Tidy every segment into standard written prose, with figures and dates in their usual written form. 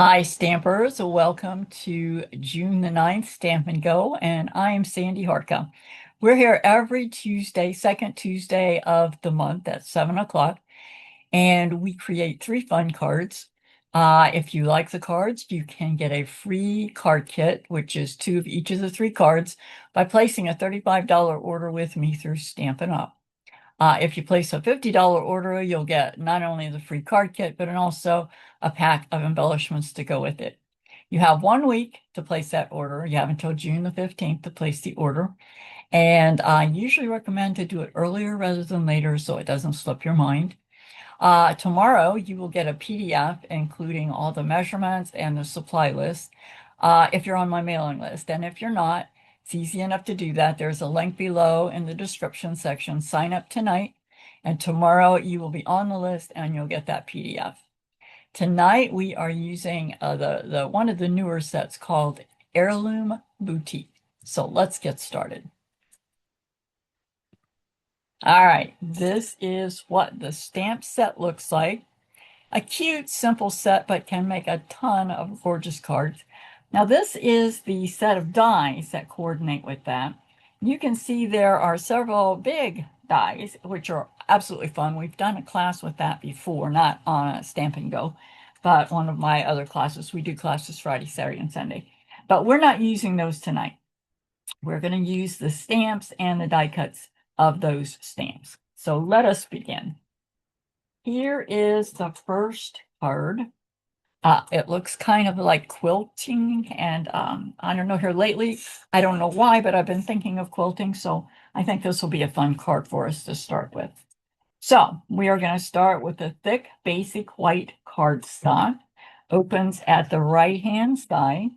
Hi, Stampers. Welcome to June the 9th Stamp and Go, and I am Sandy Harka. We're here every Tuesday, second Tuesday of the month at 7 o'clock, and we create three fun cards. If you like the cards, you can get a free card kit, which is two of each of the three cards, by placing a $35 order with me through Stampin' Up. If you place a $50 order, you'll get not only the free card kit, but also a pack of embellishments to go with it. You have 1 week to place that order. You have until June the 15th to place the order. And I usually recommend to do it earlier rather than later so it doesn't slip your mind. Tomorrow, you will get a PDF including all the measurements and the supply list if you're on my mailing list. And if you're not, it's easy enough to do that. There's a link below in the description section. Sign up tonight, and tomorrow you will be on the list and you'll get that PDF. Tonight, we are using the one of the newer sets called Heirloom Boutique. So let's get started. All right, this is what the stamp set looks like. A cute, simple set, but can make a ton of gorgeous cards. Now, this is the set of dies that coordinate with that. You can see there are several big dies, which are absolutely fun. We've done a class with that before, not on a Stamp and Go, but one of my other classes. We do classes Friday, Saturday, and Sunday. But we're not using those tonight. We're going to use the stamps and the die cuts of those stamps. So let us begin. Here is the first card. It looks kind of like quilting, and I don't know, here lately, I don't know why, but I've been thinking of quilting, so I think this will be a fun card for us to start with. So we are going to start with a thick, basic white cardstock. Opens at the right-hand side.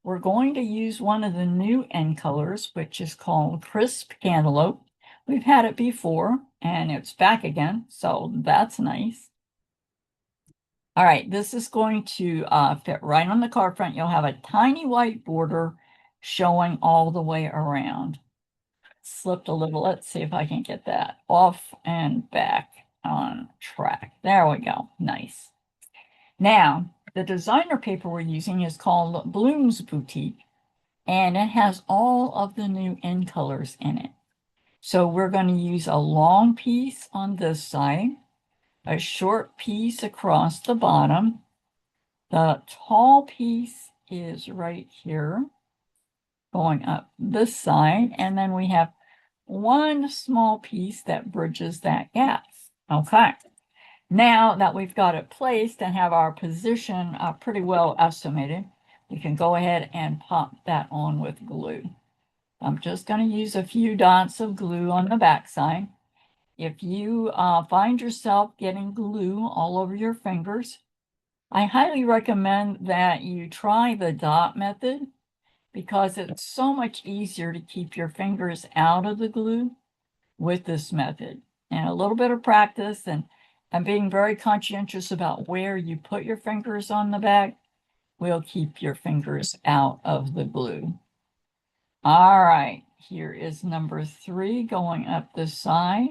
We're going to use one of the new end colors, which is called Crisp Canteloupe. We've had it before, and it's back again, so that's nice. All right, this is going to fit right on the card front. You'll have a tiny white border showing all the way around. Slipped a little. Let's see if I can get that off and back on track. There we go. Nice. Now, the designer paper we're using is called Blooms Boutique, and it has all of the new end colors in it. So we're going to use a long piece on this side, a short piece across the bottom. The tall piece is right here, going up this side, and then we have one small piece that bridges that gap. Okay. Now that we've got it placed and have our position pretty well estimated, we can go ahead and pop that on with glue. I'm just going to use a few dots of glue on the back side. If you find yourself getting glue all over your fingers, I highly recommend that you try the dot method because it's so much easier to keep your fingers out of the glue with this method. And a little bit of practice and being very conscientious about where you put your fingers on the back will keep your fingers out of the glue. All right, here is number 3 going up this side.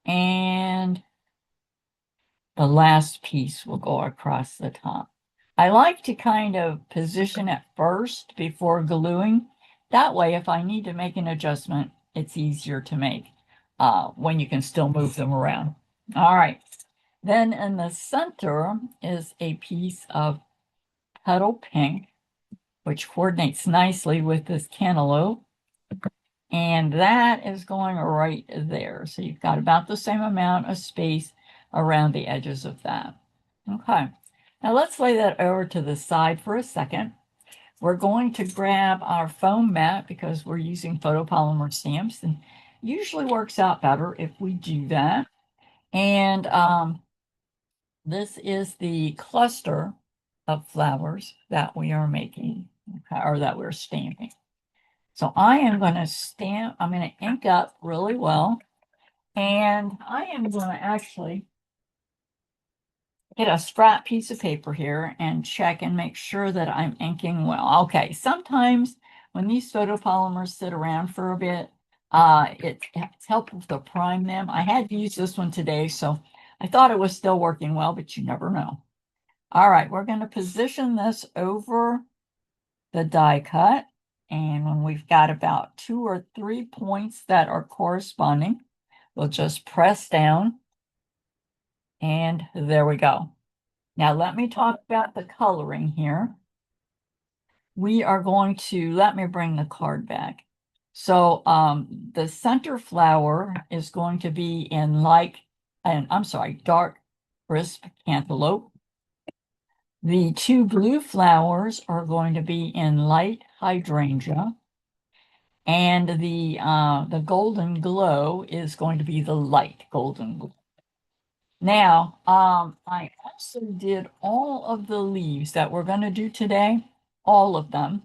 And the last piece will go across the top. I like to kind of position it first before gluing. That way, if I need to make an adjustment, it's easier to make when you can still move them around. All right. Then in the center is a piece of petal pink, which coordinates nicely with this cantaloupe. And that is going right there. So you've got about the same amount of space around the edges of that. Okay, now let's lay that over to the side for a second. We're going to grab our foam mat because we're using photopolymer stamps, and usually works out better if we do that. And this is the cluster of flowers that we are making, okay, or that we're stamping. So I am going to stamp, I'm going to ink up really well. And I am going to actually get a scrap piece of paper here and check and make sure that I'm inking well. Okay, sometimes when these photopolymers sit around for a bit, it's helpful to prime them. I had used this one today, so I thought it was still working well, but you never know. All right, we're going to position this over the die cut. And when we've got about 2 or 3 points that are corresponding, we'll just press down. And there we go. Now let me talk about the coloring here. We are going to, let me bring the card back. So the center flower is going to be in dark crisp cantaloupe. The 2 blue flowers are going to be in light hydrangea. And the golden glow is going to be the light golden glow. Now, I also did all of the leaves that we're going to do today, all of them.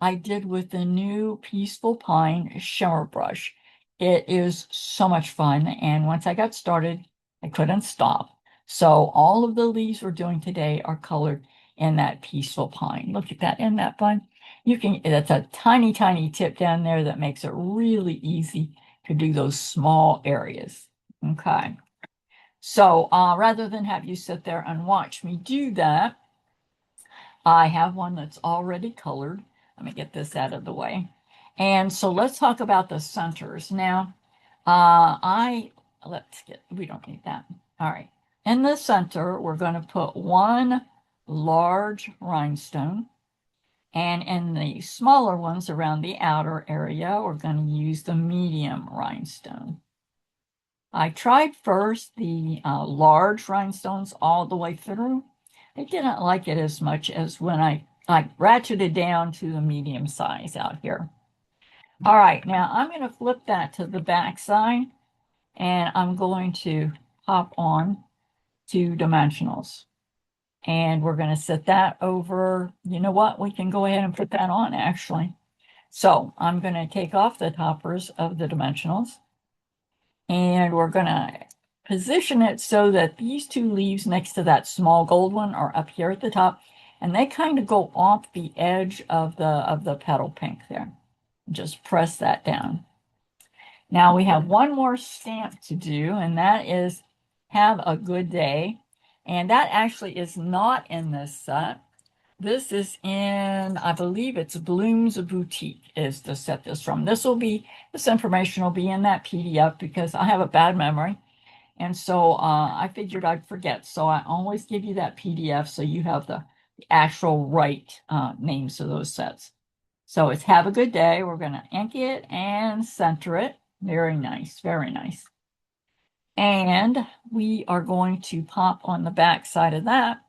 I did with the new Peaceful Pine Shimmer brush. It is so much fun, and once I got started, I couldn't stop. So all of the leaves we're doing today are colored in that Peaceful Pine. Look at that, in that fun? That's a tiny, tiny tip down there that makes it really easy to do those small areas. Okay. So rather than have you sit there and watch me do that, I have one that's already colored. Let me get this out of the way. And so let's talk about the centers. Now, we don't need that. All right. In the center, we're going to put one large rhinestone. And in the smaller ones around the outer area, we're going to use the medium rhinestone. I tried first the large rhinestones all the way through. I didn't like it as much as when I ratcheted down to the medium size out here. All right, now I'm going to flip that to the back side, and I'm going to pop on 2 dimensionals. And we're going to set that over. You know what? We can go ahead and put that on, actually. So I'm going to take off the toppers of the dimensionals. And we're going to position it so that these 2 leaves next to that small gold one are up here at the top, and they kind of go off the edge of the petal pink there. Just press that down. Now we have one more stamp to do, and that is Have a Good Day. And that actually is not in this set. This is in, I believe it's Blooms Boutique is the set this from. This information will be in that PDF because I have a bad memory. And so I figured I'd forget. So I always give you that PDF so you have the actual right names of those sets. So it's Have a Good Day. We're going to ink it and center it. Very nice, very nice. And we are going to pop on the back side of that.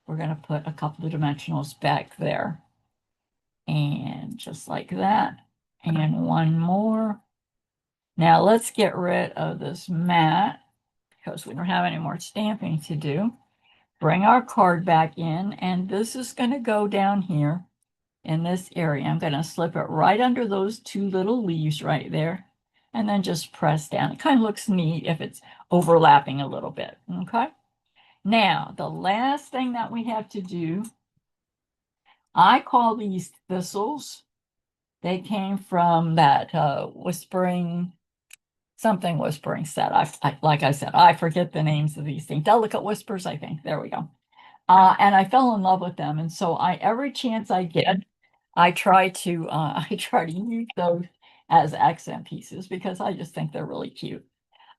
We're going to put a couple of dimensionals back there. And just like that. And one more. Now let's get rid of this mat because we don't have any more stamping to do. Bring our card back in, and this is going to go down here in this area. I'm going to slip it right under those 2 little leaves right there, and then just press down. It kind of looks neat if it's overlapping a little bit, okay? Now, the last thing that we have to do, I call these thistles. They came from that whispering set. Like I said, I forget the names of these things. Delicate Whispers, I think. There we go. And I fell in love with them. And so every chance I get, I try to use those as accent pieces because I just think they're really cute.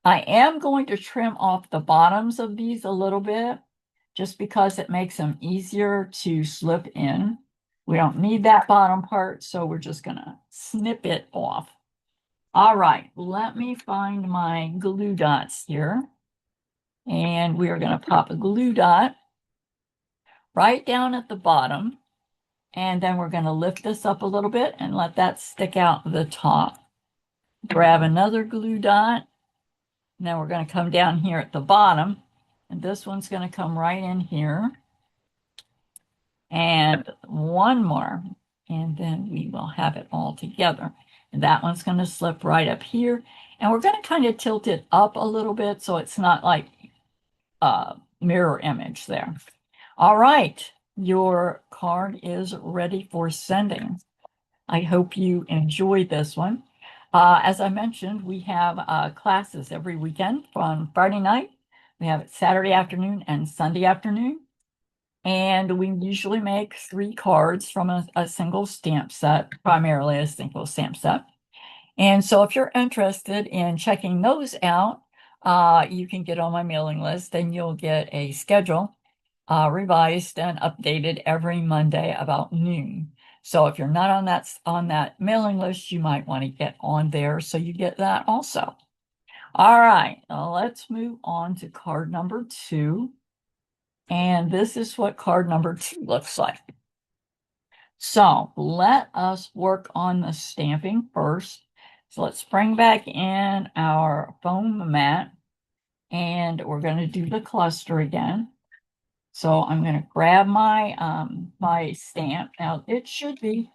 I am going to trim off the bottoms of these a little bit just because it makes them easier to slip in. We don't need that bottom part, so we're just gonna snip it off. All right, let me find my glue dots here. And we are going to pop a glue dot right down at the bottom. And then we're going to lift this up a little bit and let that stick out the top. Grab another glue dot. And then we're going to come down here at the bottom. And this one's going to come right in here. And one more. And then we will have it all together. And that one's going to slip right up here. And we're going to kind of tilt it up a little bit so it's not like a mirror image there. All right, your card is ready for sending. I hope you enjoyed this one. As I mentioned, we have classes every weekend on Friday night. We have it Saturday afternoon and Sunday afternoon. And we usually make 3 cards from a single stamp set, primarily a single stamp set. And so if you're interested in checking those out, you can get on my mailing list and you'll get a schedule revised and updated every Monday about noon. So if you're not on that mailing list, you might want to get on there so you get that also. All right, let's move on to card number 2. And this is what card number 2 looks like. So let us work on the stamping first. So let's bring back in our foam mat and we're going to do the cluster again. So I'm going to grab my stamp. Now it should be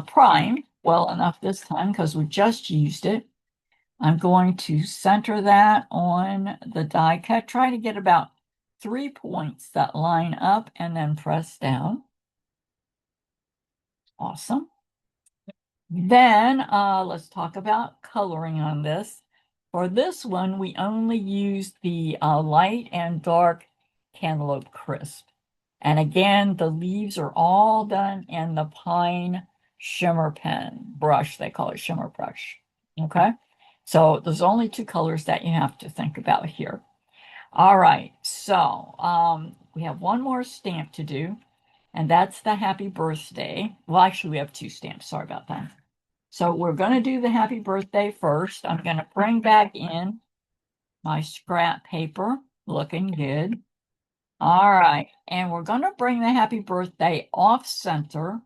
primed well enough this time because we just used it. I'm going to center that on the die cut. Try to get about 3 points that line up and then press down. Awesome. Then let's talk about coloring on this. For this one, we only used the light and dark Cantaloupe Crisp. And again, the leaves are all done in the pine shimmer pen brush. They call it shimmer brush. Okay. So there's only 2 colors that you have to think about here. All right. So we have one more stamp to do, and that's the happy birthday. Well, actually, we have 2 stamps. Sorry about that. So we're going to do the happy birthday first. I'm going to bring back in my scrap paper. Looking good. All right. And we're going to bring the happy birthday off center.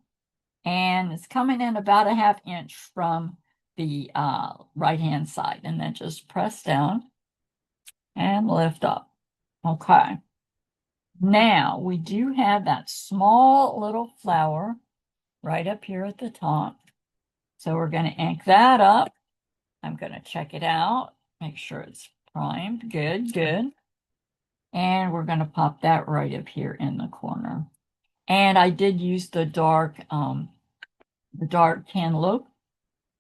And it's coming in about a 1/2 inch from the right-hand side. And then just press down and lift up. Okay. Now we do have that small little flower right up here at the top. So we're going to ink that up. I'm going to check it out, make sure it's primed. Good, good. And we're going to pop that right up here in the corner. And I did use the dark cantaloupe.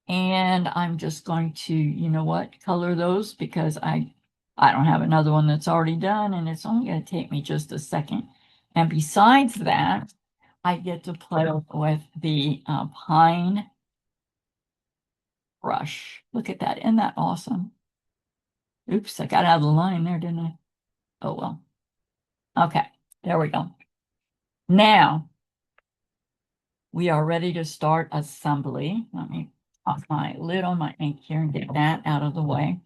And I'm just going to, you know what, color those because I don't have another one that's already done, and it's only going to take me just a second. And besides that, I get to play with the pine brush. Look at that. Isn't that awesome? Oops, I got out of the line there, didn't I? Oh, well. Okay, there we go. Now, we are ready to start assembly. Let me pop my lid on my ink here and get that out of the way.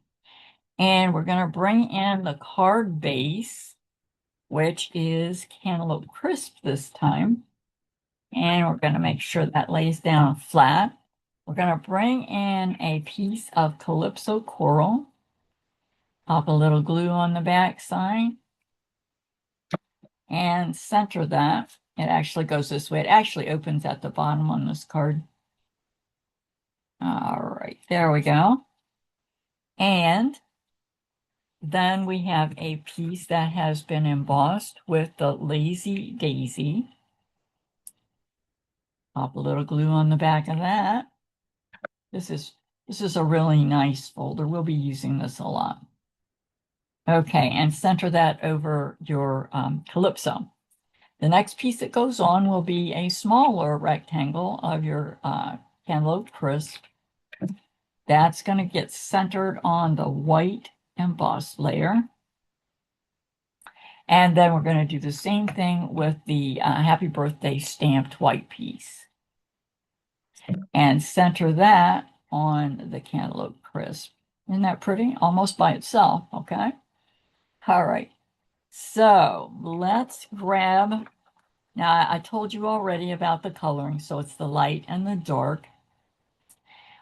And we're going to bring in the card base, which is Cantaloupe Crisp this time. And we're going to make sure that lays down flat. We're going to bring in a piece of Calypso Coral. Pop a little glue on the back side and center that. It actually goes this way. It actually opens at the bottom on this card. All right, there we go. And then we have a piece that has been embossed with the Lazy Daisy. Pop a little glue on the back of that. This is a really nice folder. We'll be using this a lot. Okay, and center that over your Calypso. The next piece that goes on will be a smaller rectangle of your Cantaloupe Crisp. That's going to get centered on the white embossed layer. And then we're going to do the same thing with the Happy Birthday stamped white piece. And center that on the Cantaloupe Crisp. Isn't that pretty? Almost by itself, okay? All right. So let's grab. Now, I told you already about the coloring, so it's the light and the dark.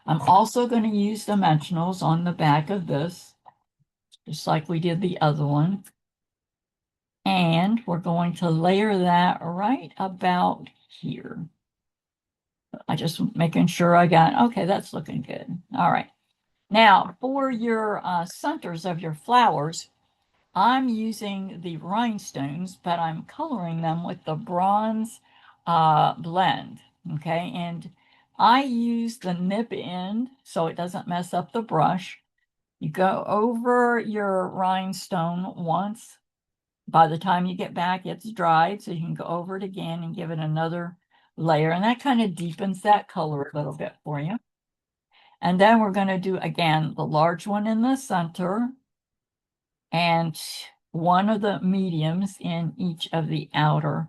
I'm also going to use dimensionals on the back of this, just like we did the other one. And we're going to layer that right about here. I just making sure I got, okay, that's looking good. All right. Now, for your centers of your flowers, I'm using the rhinestones, but I'm coloring them with the bronze blend, okay? And I use the nib end so it doesn't mess up the brush. You go over your rhinestone once, by the time you get back, it's dried, so you can go over it again and give it another layer, and that kind of deepens that color a little bit for you. And then we're going to do, again, the large one in the center and one of the mediums in each of the outer.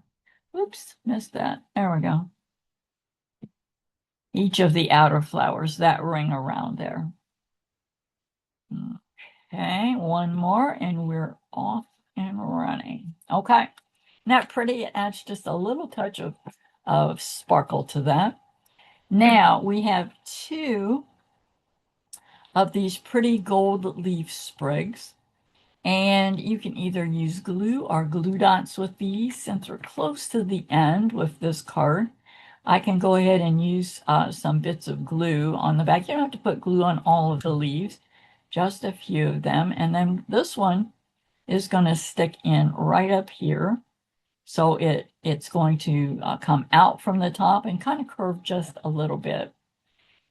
Oops, missed that. There we go. Each of the outer flowers, that ring around there. Okay, one more and we're off and running. Okay, isn't that pretty? It adds just a little touch of sparkle to that. Now we have two of these pretty gold leaf sprigs. And you can either use glue or glue dots with these. Since we're close to the end with this card, I can go ahead and use some bits of glue on the back. You don't have to put glue on all of the leaves, just a few of them. And then this one is going to stick in right up here. So it's going to come out from the top and kind of curve just a little bit.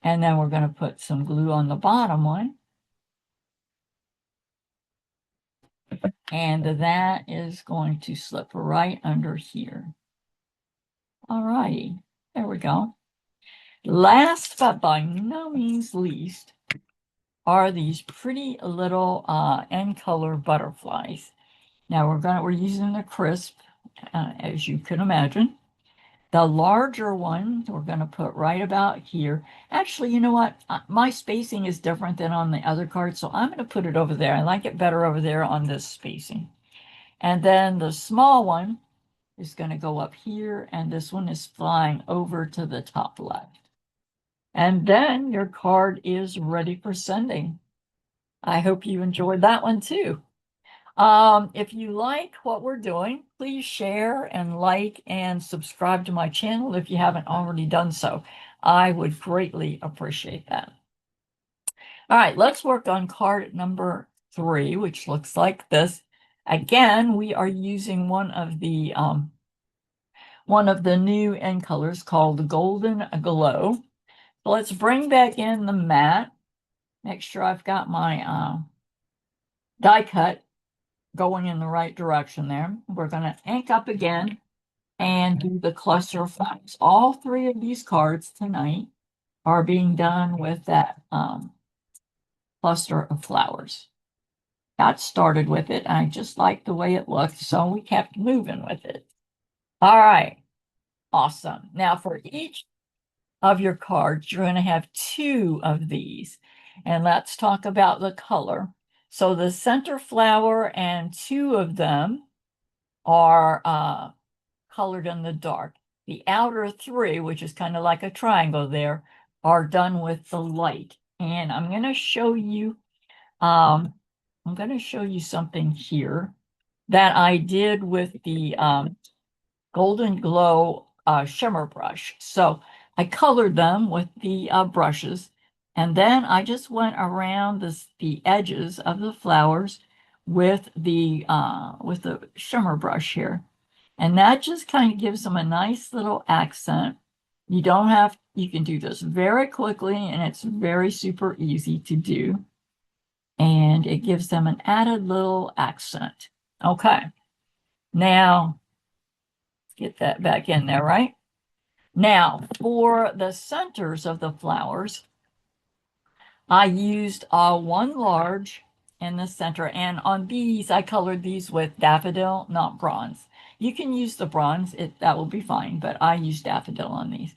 And then we're going to put some glue on the bottom one. And that is going to slip right under here. All righty, there we go. Last but by no means least are these pretty little end color butterflies. Now we're using the crisp, as you can imagine. The larger one we're going to put right about here. Actually, you know what? My spacing is different than on the other card, so I'm going to put it over there. I like it better over there on this spacing. And then the small one is going to go up here, and this one is flying over to the top left. And then your card is ready for sending. I hope you enjoyed that one too. If you like what we're doing, please share and like and subscribe to my channel if you haven't already done so. I would greatly appreciate that. All right, let's work on card number 3, which looks like this. Again, we are using one of the new end colors called Golden Glow. So let's bring back in the matte. Make sure I've got my die cut going in the right direction there. We're going to ink up again and do the cluster of flowers. All 3 of these cards tonight are being done with that cluster of flowers. Got started with it. I just liked the way it looked, so we kept moving with it. All right. Awesome. Now for each of your cards, you're going to have 2 of these. And let's talk about the color. So the center flower and 2 of them are colored in the dark. The outer 3, which is kind of like a triangle there, are done with the light. And I'm going to show you something here that I did with the Golden Glow shimmer brush. So I colored them with the brushes, and then I just went around the edges of the flowers with the shimmer brush here. And that just kind of gives them a nice little accent. You can do this very quickly, and it's very super easy to do. And it gives them an added little accent. Okay. Now, get that back in there, right? Now, for the centers of the flowers, I used one large in the center. And on these, I colored these with Daffodil, not bronze. You can use the bronze, that will be fine, but I used Daffodil on these.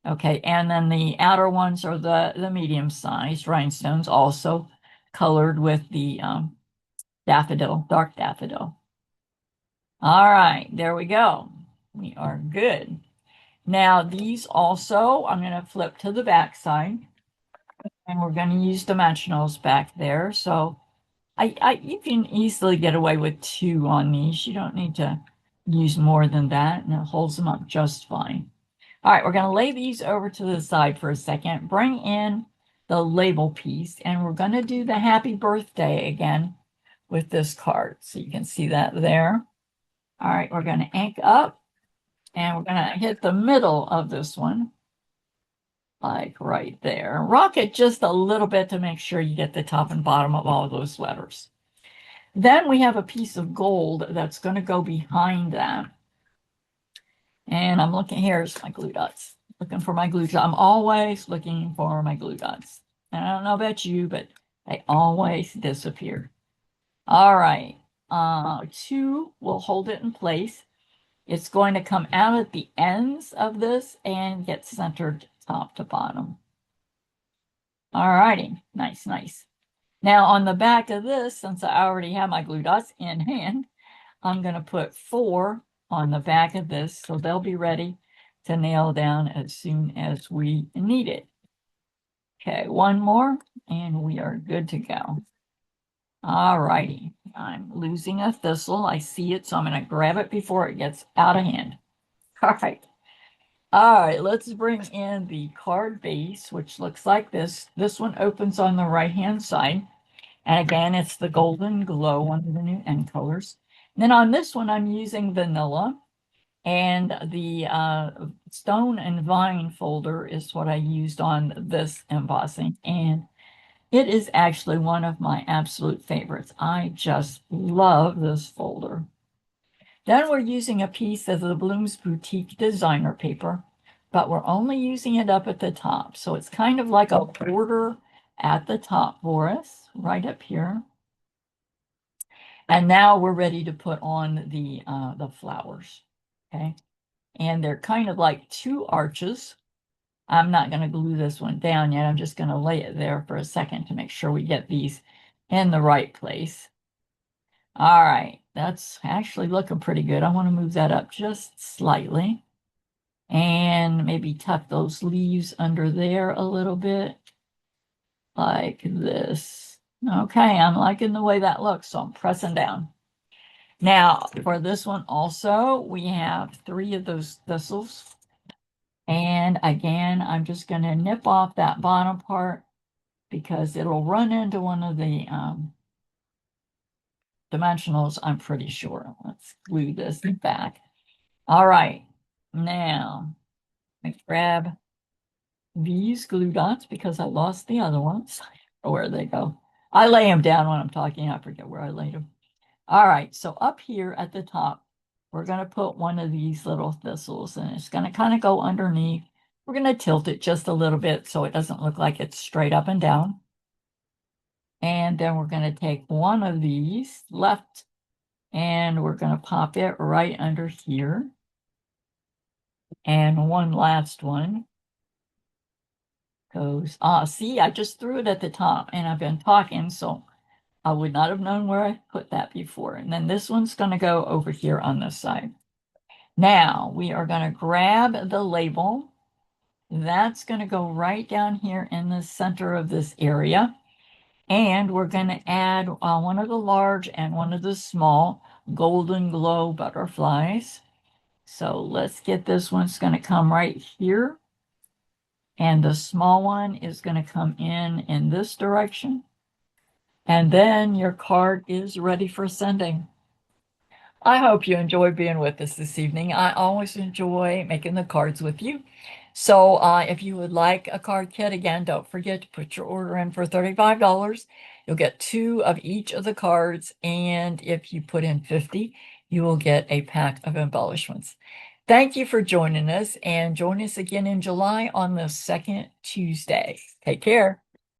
Okay, and then the outer ones are the medium-sized rhinestones, also colored with the Daffodil, dark Daffodil. All right, there we go. We are good. Now these also, I'm going to flip to the back side, and we're going to use dimensionals back there. So you can easily get away with 2 on these. You don't need to use more than that, and it holds them up just fine. All right, we're going to lay these over to the side for a second, bring in the label piece, and we're going to do the happy birthday again with this card. So you can see that there. All right, we're going to ink up, and we're going to hit the middle of this one, like right there. Rock it just a little bit to make sure you get the top and bottom of all of those letters. Then we have a piece of gold that's going to go behind that. And I'm looking, here's my glue dots. Looking for my glue dots. I'm always looking for my glue dots. And I don't know about you, but they always disappear. All right. Two will hold it in place. It's going to come out at the ends of this and get centered top to bottom. All righty. Nice, nice. Now on the back of this, since I already have my glue dots in hand, I'm going to put 4 on the back of this, so they'll be ready to nail down as soon as we need it. Okay, one more, and we are good to go. All righty, I'm losing a thistle. I see it, so I'm going to grab it before it gets out of hand. All right. All right, let's bring in the card base, which looks like this. This one opens on the right-hand side. And again, it's the golden glow under the new end colors. And then on this one, I'm using vanilla. And the stone and vine folder is what I used on this embossing. And it is actually one of my absolute favorites. I just love this folder. Then we're using a piece of the Blooms Boutique designer paper, but we're only using it up at the top. So it's kind of like a border at the top for us, right up here. And now we're ready to put on the flowers, okay? And they're kind of like 2 arches. I'm not going to glue this one down yet. I'm just going to lay it there for a second to make sure we get these in the right place. All right, that's actually looking pretty good. I want to move that up just slightly and maybe tuck those leaves under there a little bit like this. Okay, I'm liking the way that looks, so I'm pressing down. Now, for this one also, we have 3 of those thistles. And again, I'm just going to nip off that bottom part because it'll run into one of the dimensionals, I'm pretty sure. Let's glue this back. All right, now I grab these glue dots because I lost the other ones. Where they go? I lay them down when I'm talking. I forget where I laid them. All right, so up here at the top, we're going to put one of these little thistles, and it's going to kind of go underneath. We're going to tilt it just a little bit so it doesn't look like it's straight up and down. And then we're going to take one of these left, and we're going to pop it right under here. And one last one goes, see, I just threw it at the top, and I've been talking, so I would not have known where I put that before. And then this one's going to go over here on this side. Now we are going to grab the label. That's going to go right down here in the center of this area. And we're going to add one of the large and one of the small golden glow butterflies. So let's get this one. It's going to come right here. And the small one is going to come in this direction. And then your card is ready for sending. I hope you enjoy being with us this evening. I always enjoy making the cards with you. So if you would like a card kit, again, don't forget to put your order in for $35. You'll get 2 of each of the cards. And if you put in 50, you will get a pack of embellishments. Thank you for joining us, and join us again in July on the second Tuesday. Take care.